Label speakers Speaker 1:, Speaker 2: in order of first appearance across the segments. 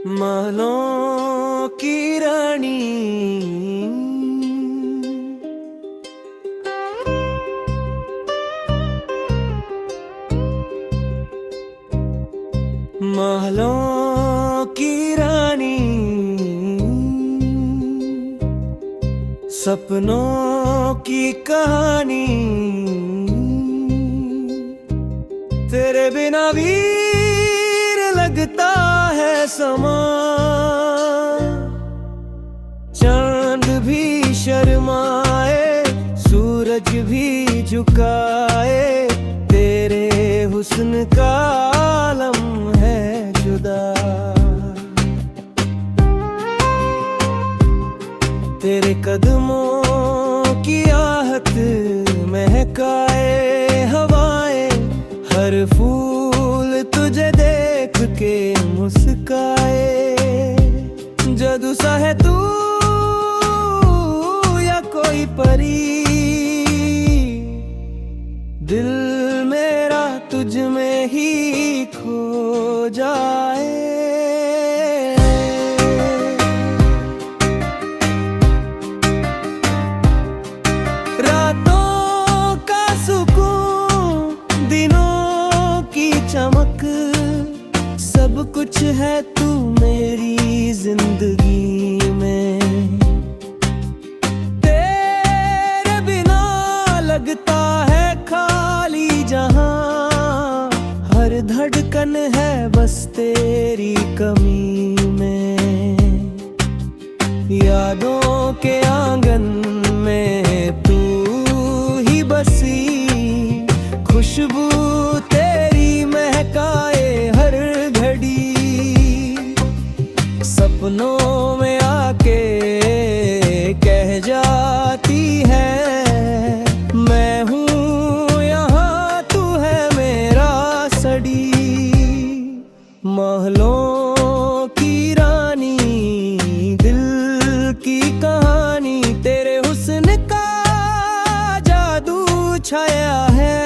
Speaker 1: महलों की रानी, महलों की रानी, सपनों की कहानी, तेरे बिना वीर लगता है समा। चांद भी शर्माए, सूरज भी झुकाए, तेरे हुस्न का आलम है जुदा। तेरे कदमों की आहट महकाए हवाएं, हर फूल तुझे देख के मुस्काए। जादू सा है तू या कोई परी, दिल मेरा तुझ में ही खो जाए। रातों का सुकून, दिनों की चमक, सब कुछ है तू मेरी जिंदगी में। तेरे बिना लगता है खाली जहां, हर धड़कन है बस तेरी कमी में। यादों के आंगन में तू ही बसी, खुशबू तेरी महकाए हर घड़ी। सपनों में आके कह जाती है, मैं हूँ यहाँ तू है मेरा सड़ी। महलों की रानी, दिल की कहानी, तेरे हुस्न का जादू छाया है।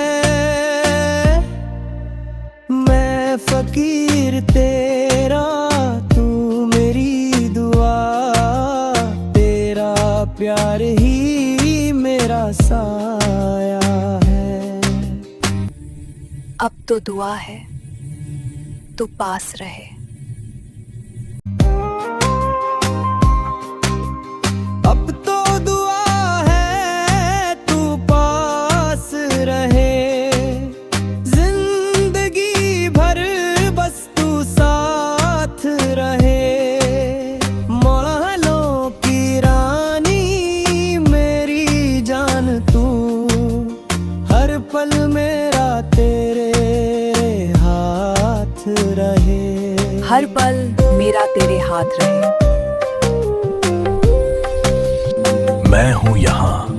Speaker 1: मैं फकीर तेरा, तू मेरी दुआ, तेरा प्यार ही मेरा साया है।
Speaker 2: अब तो दुआ है तू पास रहे।
Speaker 1: अब तो दुआ है तू पास रहे, जिंदगी भर बस तू साथ रहे। महलों की रानी मेरी जान तू, हर पल मेरा तेरे हाथ रहे।
Speaker 2: हर पल मेरा तेरे हाथ रहे।
Speaker 3: मैं हूँ यहाँ